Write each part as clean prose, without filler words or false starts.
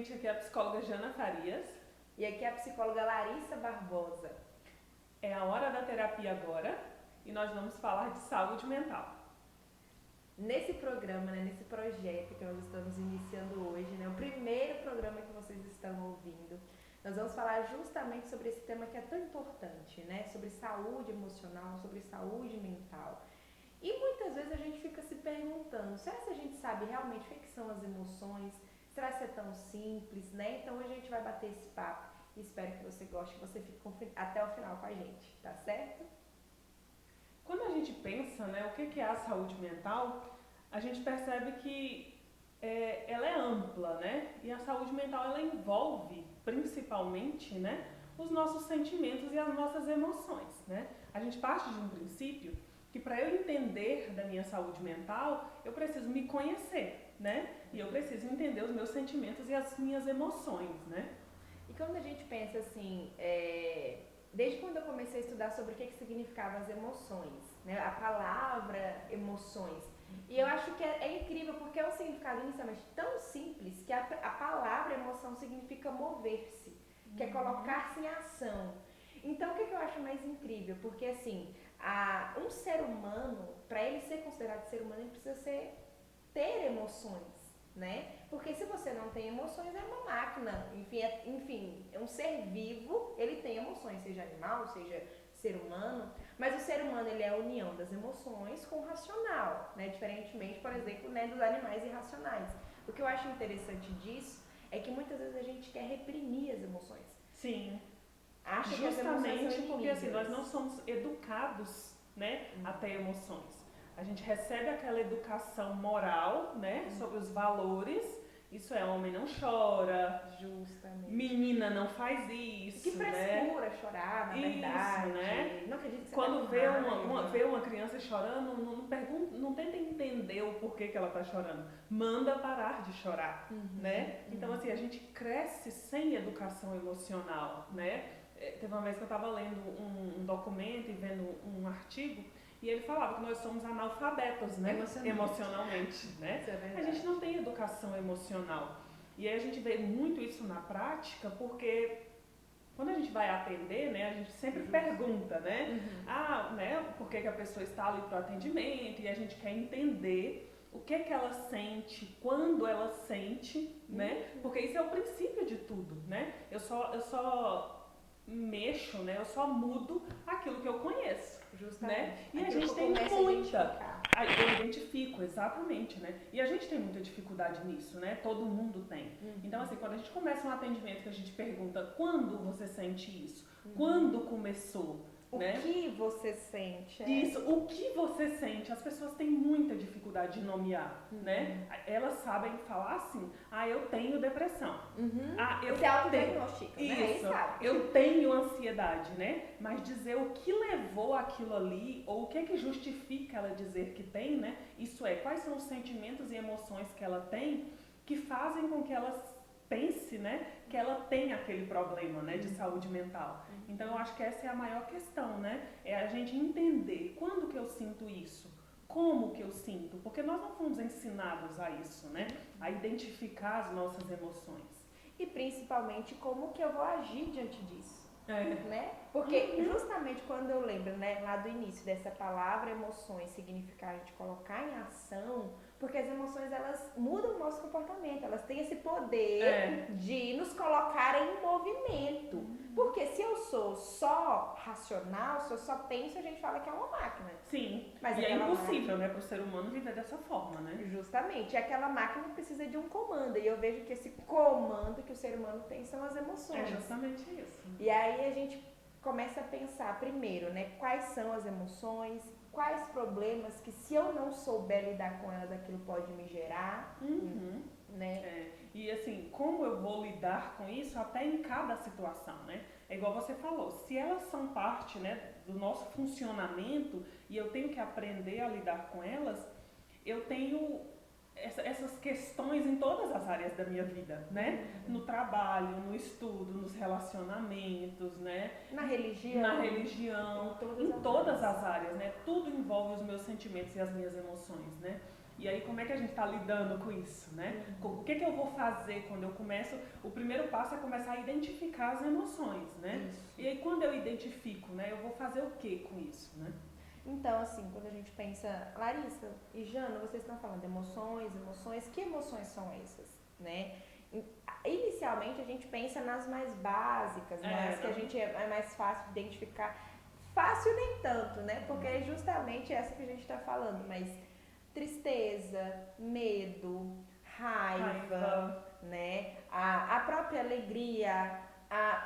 gente, aqui é a psicóloga Jana Farias. E aqui é a psicóloga Larissa Barbosa. É a hora da terapia agora e nós vamos falar de saúde mental. Nesse programa, nesse projeto que nós estamos iniciando hoje, o primeiro programa que vocês estão ouvindo, nós vamos falar justamente sobre esse tema que é tão importante, sobre saúde emocional, sobre saúde mental. E muitas vezes a gente fica se perguntando, será que a gente sabe realmente o que são as emoções? Será que é tão simples, Então hoje a gente vai bater esse papo e espero que você goste, que você fique até o final com a gente, tá certo? Quando a gente pensa, o que é a saúde mental, a gente percebe que ela é ampla, E a saúde mental, ela envolve principalmente, os nossos sentimentos e as nossas emoções, A gente parte de um princípio que para eu entender da minha saúde mental, eu preciso me conhecer, E eu preciso entender os meus sentimentos e as minhas emoções, E quando a gente pensa assim, desde quando eu comecei a estudar sobre o que significavam as emoções, a palavra emoções, e eu acho que é incrível porque é um significado inicialmente tão simples que a palavra emoção significa mover-se, que é colocar-se em ação. Então o que eu acho mais incrível? Porque assim, um ser humano, para ele ser considerado ser humano, ele precisa ter emoções. Porque se você não tem emoções, é uma máquina, enfim, é um ser vivo, ele tem emoções, seja animal, seja ser humano, mas o ser humano ele é a união das emoções com o racional, diferentemente, por exemplo, dos animais irracionais. O que eu acho interessante disso é que muitas vezes a gente quer reprimir as emoções. Sim. Acha justamente que as emoções são porque assim, nós inimigas. não somos educados, a ter emoções. A gente recebe aquela educação moral, sobre os valores. Isso é, homem não chora, justamente, menina não faz isso, que frescura chorar, na verdade. Isso, Não acredito que você quando tá vê uma criança chorando, não tenta entender o porquê que ela está chorando. Manda parar de chorar, Então assim, a gente cresce sem educação emocional, Teve uma vez que eu estava lendo um documento e vendo um artigo e ele falava que nós somos analfabetos, emocionalmente, Isso é verdade. A gente não tem educação emocional. E aí a gente vê muito isso na prática porque quando a gente vai atender, a gente sempre pergunta, por que a pessoa está ali para o atendimento e a gente quer entender o que ela sente, quando ela sente, Porque isso é o princípio de tudo, Eu só mexo, eu só mudo aquilo que eu conheço, justamente. E a gente tem muita, eu identifico, exatamente, E a gente tem muita dificuldade nisso, Todo mundo tem. Então assim, quando a gente começa um atendimento que a gente pergunta quando você sente isso, quando começou, o que você sente? Isso, o que você sente? As pessoas têm muita dificuldade de nomear, Elas sabem falar assim, eu tenho depressão. Eu se autodiagnostica, Isso, eu tenho ansiedade, Mas dizer o que levou aquilo ali, ou o que justifica ela dizer que tem, Isso é, quais são os sentimentos e emoções que ela tem que fazem com que ela pense, que ela tem aquele problema, de saúde mental. Então eu acho que essa é a maior questão, É a gente entender quando que eu sinto isso, como que eu sinto, porque nós não fomos ensinados a isso, A identificar as nossas emoções. E principalmente como que eu vou agir diante disso, Porque justamente quando eu lembro, lá do início dessa palavra emoções, significar a gente colocar em ação, porque as emoções elas mudam o nosso comportamento, elas têm esse poder de nos colocar em movimento. Porque se eu sou só racional, se eu só penso, a gente fala que é uma máquina. Sim, mas é impossível, para o ser humano viver dessa forma, Justamente, aquela máquina precisa de um comando, e eu vejo que esse comando que o ser humano tem são as emoções. É justamente isso. E aí a gente começa a pensar primeiro, quais são as emoções, quais problemas que se eu não souber lidar com elas, aquilo pode me gerar, E assim, como eu vou lidar com isso até em cada situação, É igual você falou, se elas são parte, do nosso funcionamento e eu tenho que aprender a lidar com elas, eu tenho essas questões em todas as áreas da minha vida, No trabalho, no estudo, nos relacionamentos, Na religião, em todas as áreas, Tudo envolve os meus sentimentos e as minhas emoções, E aí como é que a gente está lidando com isso, né? O que eu vou fazer quando eu começo? O primeiro passo é começar a identificar as emoções, né? Isso. E aí quando eu identifico, né, eu vou fazer o que com isso, né? Então, assim, quando a gente pensa, Larissa e Jana, vocês estão falando de emoções, que emoções são essas, né? Inicialmente a gente pensa nas mais básicas, nas que a gente é mais fácil de identificar. Fácil nem tanto, né? Porque é justamente essa que a gente está falando, mas tristeza, medo, raiva, né? A própria alegria,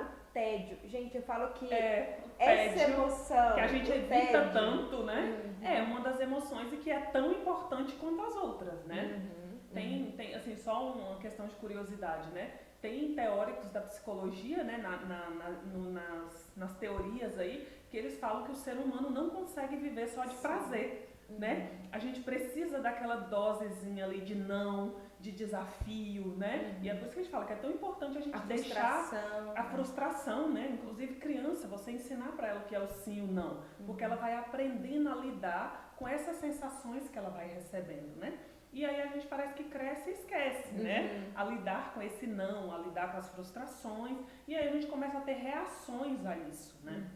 o tédio. Gente, eu falo que essa emoção que a gente evita tanto, né? É uma das emoções e que é tão importante quanto as outras, né? Tem assim, só uma questão de curiosidade, né? Tem teóricos da psicologia, né, nas teorias aí, que eles falam que o ser humano não consegue viver só de prazer, né? A gente precisa daquela dosezinha ali de não, de desafio, né? E é por isso que a gente fala que é tão importante a gente deixar a frustração, né? Inclusive criança, você ensinar para ela o que é o sim e o não, porque ela vai aprendendo a lidar com essas sensações que ela vai recebendo, né? E aí a gente parece que cresce e esquece, né? A lidar com esse não, a lidar com as frustrações, e aí a gente começa a ter reações a isso, né?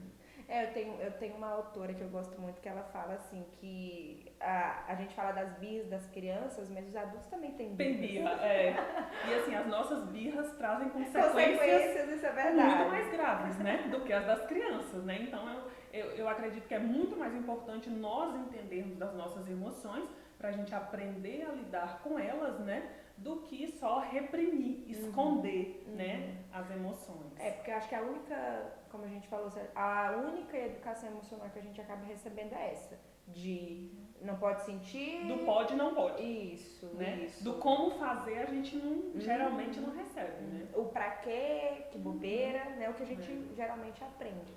Eu tenho uma autora que eu gosto muito que ela fala assim que a gente fala das birras das crianças, mas os adultos também têm birras. Tem birra, E assim, as nossas birras trazem consequências isso é verdade, muito mais graves, né? Do que as das crianças, né? Então eu acredito que é muito mais importante nós entendermos das nossas emoções para a gente aprender a lidar com elas, né? Do que só reprimir, esconder, né? As emoções. Porque eu acho que a única, como a gente falou, a única educação emocional que a gente acaba recebendo é essa. De não pode sentir... Do pode e não pode. Isso, né? isso. Do como fazer a gente não, geralmente não recebe, né? O pra quê, que bobeira, né? O que a gente geralmente aprende.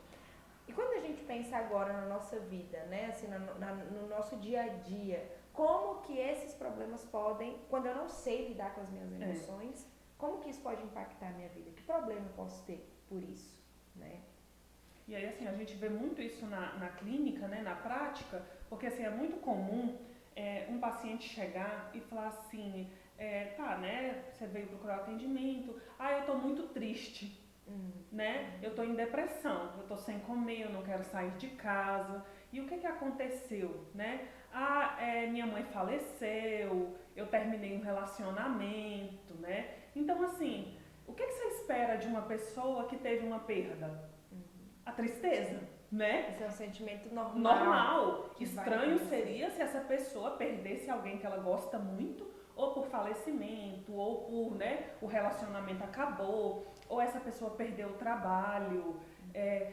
E quando a gente pensa agora na nossa vida, né? Assim, no nosso dia a dia, como que esses problemas podem, quando eu não sei lidar com as minhas emoções, como que isso pode impactar a minha vida? Que problema eu posso ter por isso, né? E aí, assim, a gente vê muito isso na clínica, né, na prática, porque, assim, é muito comum um paciente chegar e falar assim, tá, né, você veio procurar atendimento, eu tô muito triste, né, eu tô em depressão, eu tô sem comer, eu não quero sair de casa, e o que aconteceu, né? Minha mãe faleceu, eu terminei um relacionamento, né? Então, assim, o que você espera de uma pessoa que teve uma perda? A tristeza, né? Esse é um sentimento normal. Normal. Estranho seria se essa pessoa perdesse alguém que ela gosta muito, ou por falecimento, ou por, né, o relacionamento acabou, ou essa pessoa perdeu o trabalho,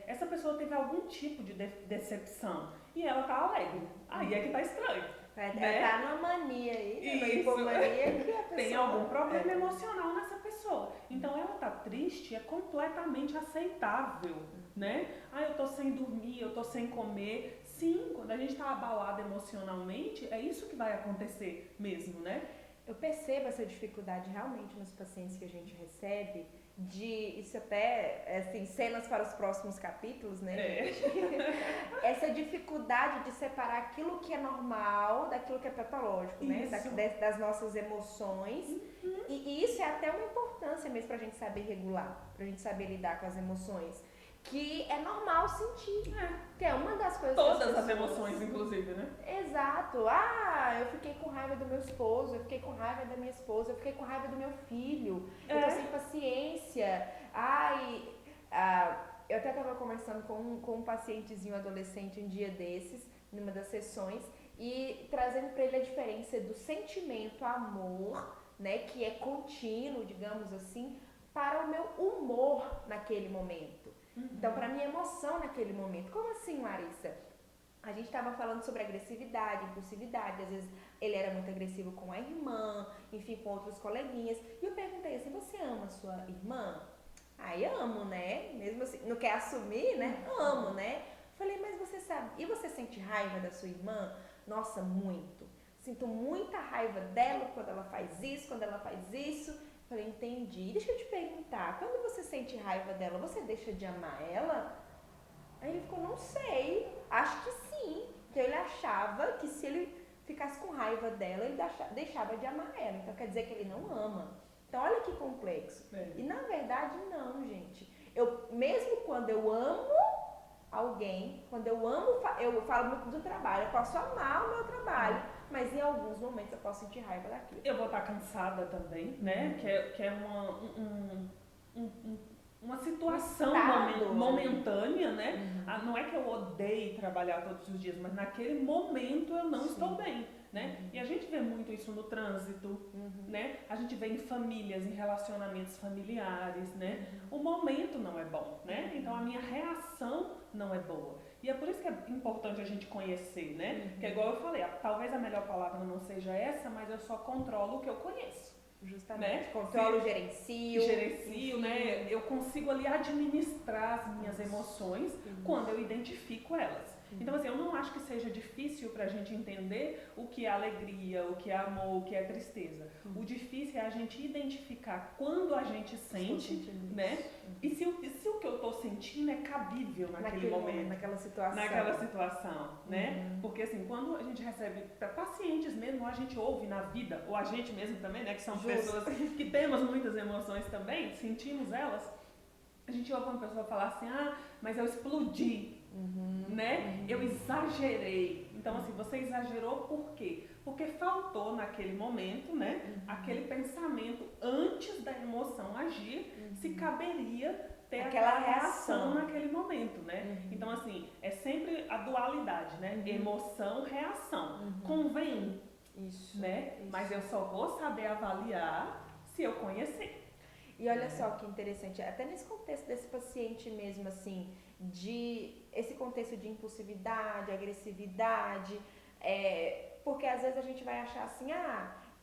essa pessoa teve algum tipo de decepção e ela tá alegre. Aí é que tá estranho. Né? Tá numa mania aí, numa hipomania que a pessoa... Tem algum problema emocional nessa pessoa. Então ela tá triste, é completamente aceitável, né? Eu tô sem dormir, eu tô sem comer. Sim, quando a gente tá abalado emocionalmente, é isso que vai acontecer mesmo, né? Eu percebo essa dificuldade realmente nos pacientes que a gente recebe, isso até, assim, cenas para os próximos capítulos, né? Essa dificuldade de separar aquilo que é normal daquilo que é patológico, né? Das nossas emoções. E isso é até uma importância mesmo pra gente saber regular, pra gente saber lidar com as emoções. Que é normal sentir. Que é uma das coisas Todas as emoções, inclusive, né? Exato. Eu fiquei com raiva do meu esposo, eu fiquei com raiva da minha esposa, eu fiquei com raiva do meu filho, eu tô sem paciência. Eu até estava conversando com um pacientezinho adolescente um dia desses, numa das sessões, e trazendo para ele a diferença do sentimento amor, né, que é contínuo, digamos assim, para o meu humor naquele momento. Então, para a minha emoção naquele momento. Como assim, Larissa? A gente estava falando sobre agressividade, impulsividade. Às vezes ele era muito agressivo com a irmã, enfim, com outros coleguinhas. E eu perguntei assim, você ama sua irmã? Amo, né? Mesmo assim, não quer assumir, né? Amo, né? Falei, mas você sabe, e você sente raiva da sua irmã? Nossa, muito. Sinto muita raiva dela quando ela faz isso, quando ela faz isso. Falei, entendi. Deixa eu te perguntar, quando você sente raiva dela, você deixa de amar ela? Aí ele ficou, não sei, acho que sim. Então ele achava que se ele ficasse com raiva dela, ele deixava de amar ela. Então quer dizer que ele não ama. Então olha que complexo. E na verdade não, gente. Mesmo quando eu amo alguém, quando eu falo muito do trabalho, eu posso amar o meu trabalho, mas em alguns momentos eu posso sentir raiva daquilo. Eu vou estar cansada também, né? Que é uma situação momentânea, né? Não é que eu odeie trabalhar todos os dias, mas naquele momento eu não estou bem, né? E a gente vê muito isso no trânsito, né? A gente vê em famílias, em relacionamentos familiares, né? O momento não é bom, né? Então a minha reação não é boa. E é por isso que é importante a gente conhecer, né? Que é igual eu falei, talvez a melhor palavra não seja essa, mas eu só controlo o que eu conheço. Justamente. Né? Controlo, gerencio, né? Eu consigo ali administrar as minhas emoções quando eu identifico elas. Então, assim, eu não acho que seja difícil pra gente entender o que é alegria, o que é amor, o que é tristeza. O difícil é a gente identificar quando a gente sente, né? E se o que eu tô sentindo é cabível naquele momento. Naquela situação. Naquela situação, né? Porque, assim, quando a gente recebe, para pacientes mesmo, a gente ouve na vida, ou a gente mesmo também, né? Que são pessoas que temos muitas emoções também, sentimos elas. A gente ouve uma pessoa falar assim, mas eu explodi. Né? Eu exagerei. Então, assim, você exagerou por quê? Porque faltou naquele momento, né? Aquele pensamento antes da emoção agir, se caberia ter aquela reação naquele momento, né? Então, assim, é sempre a dualidade, né? Emoção, reação. Convém, né? Mas eu só vou saber avaliar se eu conhecer. E olha só que interessante, até nesse contexto desse paciente mesmo, assim, esse contexto de impulsividade, agressividade, porque às vezes a gente vai achar assim,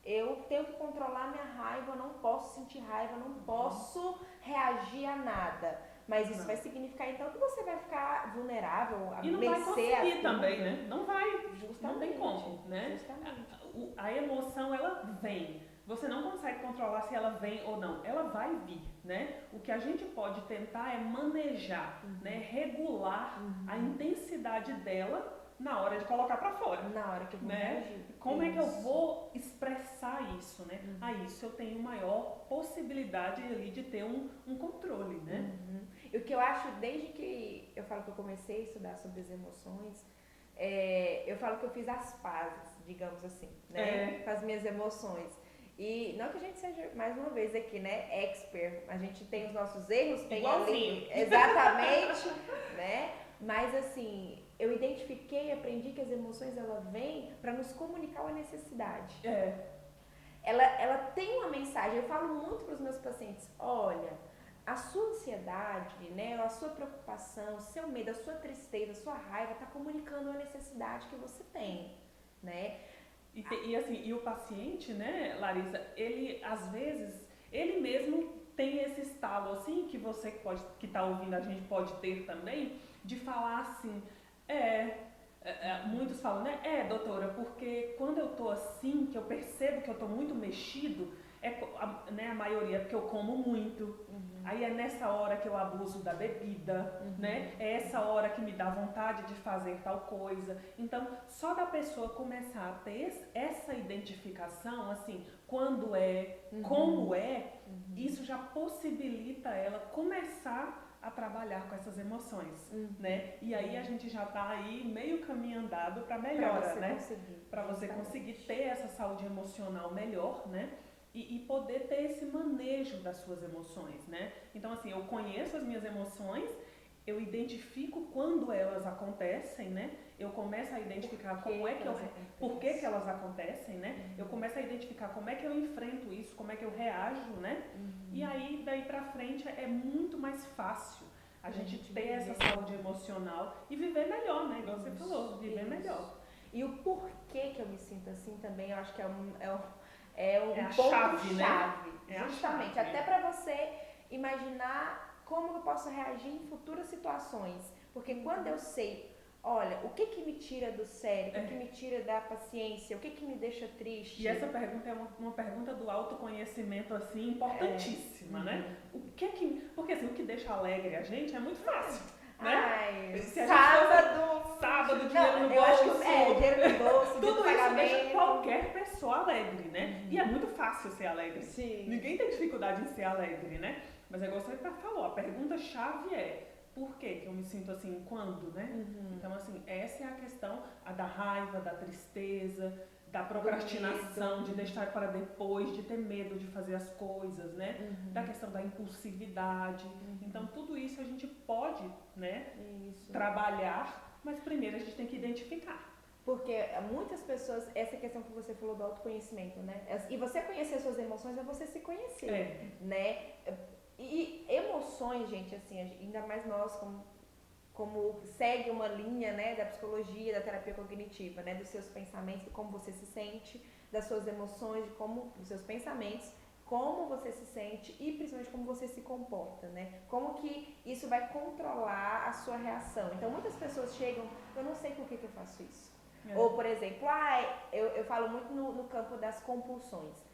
eu tenho que controlar minha raiva, eu não posso sentir raiva, eu não posso reagir a nada. Mas isso vai significar então que você vai ficar vulnerável, a e não vai conseguir também, né? Não vai, justamente, não tem como, né? A emoção, ela vem. Você não consegue controlar se ela vem ou não. Ela vai vir, né? O que a gente pode tentar é manejar, né? Regular a intensidade dela na hora de colocar para fora. Na hora que eu vou reagir. Como é que eu vou expressar isso, né? Isso eu tenho maior possibilidade ali de ter um controle, né? E o que eu acho, desde que eu falo que eu comecei a estudar sobre as emoções, eu falo que eu fiz as pazes, digamos assim, né? Com as minhas emoções. E não que a gente seja, mais uma vez aqui, né, expert, a gente tem os nossos erros, tem igualzinho. Exatamente, né? Mas assim, eu identifiquei, aprendi que as emoções elas vêm para nos comunicar uma necessidade. Ela tem uma mensagem. Eu falo muito para os meus pacientes, olha, a sua ansiedade, né, a sua preocupação, o seu medo, a sua tristeza, a sua raiva está comunicando uma necessidade que você tem, né? E o paciente, né, Larissa, ele às vezes, ele mesmo tem esse estalo assim, que você que está ouvindo a gente pode ter também, de falar assim, muitos falam, né, doutora, porque quando eu tô assim, que eu percebo que eu tô muito mexido, né, a maioria é porque eu como muito, aí é nessa hora que eu abuso da bebida, né, é essa hora que me dá vontade de fazer tal coisa. Então, só da pessoa começar a ter essa identificação, assim, quando como isso já possibilita ela começar a trabalhar com essas emoções, né? E aí a gente já tá aí meio caminho andado para melhora, né? Para você conseguir ter essa saúde emocional melhor, né? E poder ter esse manejo das suas emoções, né? Então, assim, eu conheço as minhas emoções, eu identifico quando elas acontecem, né? Eu começo a identificar por que elas acontecem, né? Eu começo a identificar como é que eu enfrento isso, como é que eu reajo, né? E aí, daí pra frente, é muito mais fácil a gente ter essa saúde emocional e viver melhor, né? Igual você falou, viver melhor. E o porquê que eu me sinto assim também, eu acho que é um ponto-chave, né? Justamente, até para você imaginar como eu posso reagir em futuras situações. Porque quando eu sei, olha, o que me tira do sério, o que me tira da paciência, o que me deixa triste. E essa pergunta é uma pergunta do autoconhecimento, assim, importantíssima, né? Porque assim, o que deixa alegre a gente é muito fácil. né? Ai, Se a gente sábado, dinheiro no eu acho bolso. que dinheiro no bolso, Tudo isso pagamento. deixa qualquer pessoa alegre, né? E é muito fácil ser alegre. Sim. Ninguém tem dificuldade em ser alegre, né? Mas é igual você falou, a pergunta-chave é por que eu me sinto assim, quando, né? Então, assim, essa é a questão da raiva, da tristeza, da procrastinação, de deixar para depois, de ter medo de fazer as coisas, né? Da questão da impulsividade. Então, tudo isso a gente pode, né, trabalhar, mas primeiro a gente tem que identificar. Porque muitas pessoas, essa questão que você falou do autoconhecimento, né? E você conhecer suas emoções é você se conhecer, né? E emoções, gente, assim, ainda mais nós como segue uma linha, né, da psicologia, da terapia cognitiva, né, dos seus pensamentos, de como você se sente, das suas emoções, dos seus pensamentos, como você se sente e principalmente como você se comporta, né? Como que isso vai controlar a sua reação. Então, muitas pessoas chegam, eu não sei por que eu faço isso. Ou, por exemplo, eu falo muito no campo das compulsões.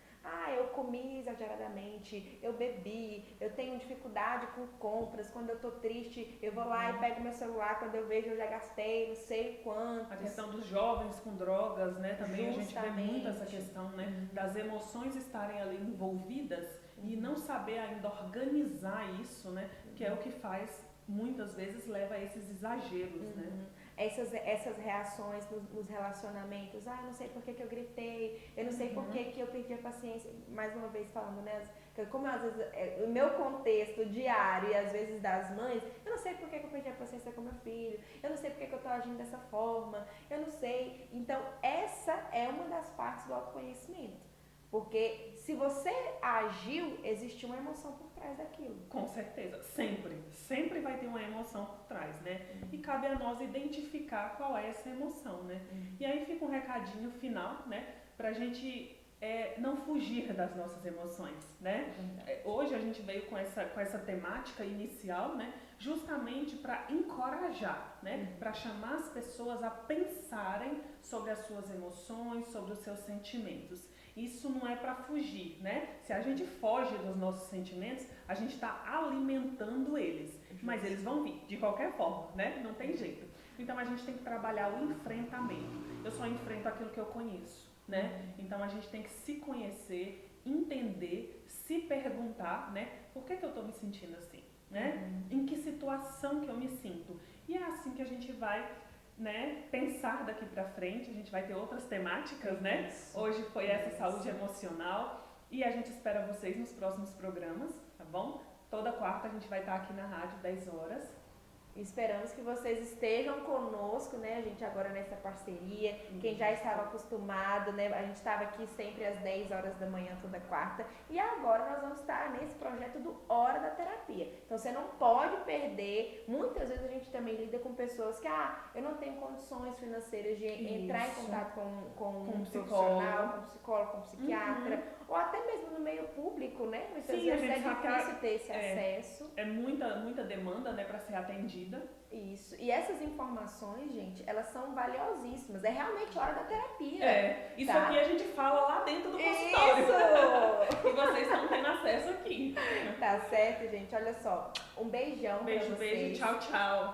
Eu comi exageradamente, eu bebi, eu tenho dificuldade com compras, quando eu tô triste, eu vou lá e pego meu celular, quando eu vejo eu já gastei, não sei quanto. A questão dos jovens com drogas, né, também justamente. A gente vê muito essa questão, né, das emoções estarem ali envolvidas e não saber ainda organizar isso, né, que é o que faz, muitas vezes, leva a esses exageros, né. Essas reações nos relacionamentos, eu não sei por que eu gritei, eu não sei por que eu perdi a paciência, mais uma vez falando, né, como às vezes, o meu contexto diário e às vezes das mães, eu não sei por que eu perdi a paciência com meu filho, eu não sei por que eu tô agindo dessa forma, eu não sei. Então, essa é uma das partes do autoconhecimento. Porque se você agiu, existe uma emoção por trás daquilo. Com certeza, sempre vai ter uma emoção por trás, né? E cabe a nós identificar qual é essa emoção, né? E aí fica um recadinho final, né? Pra gente não fugir das nossas emoções, né? Hoje a gente veio com essa temática inicial, né? Justamente para encorajar, né? Para chamar as pessoas a pensarem sobre as suas emoções, sobre os seus sentimentos. Isso não é para fugir, né? Se a gente foge dos nossos sentimentos, a gente está alimentando eles. Mas eles vão vir, de qualquer forma, né? Não tem jeito. Então a gente tem que trabalhar o enfrentamento. Eu só enfrento aquilo que eu conheço, né? Então a gente tem que se conhecer, entender, se perguntar, né? Por que eu estou me sentindo assim, né? Em que situação que eu me sinto? E é assim que a gente vai, né, pensar daqui pra frente. A gente vai ter outras temáticas, né? Hoje foi essa saúde emocional e a gente espera vocês nos próximos programas, tá bom? Toda quarta a gente vai estar aqui na rádio, 10 horas. Esperamos que vocês estejam conosco, né? A gente agora nessa parceria. Quem já estava acostumado, né? A gente estava aqui sempre às 10 horas da manhã, toda quarta. E agora nós vamos estar nesse projeto do Hora da Terapia. Então você não pode perder. Muitas vezes a gente também lida com pessoas que, eu não tenho condições financeiras de entrar em contato com um profissional, com um psicólogo, com um psiquiatra, ou até mesmo no meio público, né? Muitas vezes é difícil ter esse acesso. É muita demanda, né, para ser atendida. Isso. E essas informações, gente, elas são valiosíssimas. É realmente hora da terapia. Isso aqui a gente fala lá dentro do consultório. Isso! E vocês estão tendo acesso aqui. Tá certo, gente. Olha só. Um beijão pra vocês. Beijo. Tchau, tchau.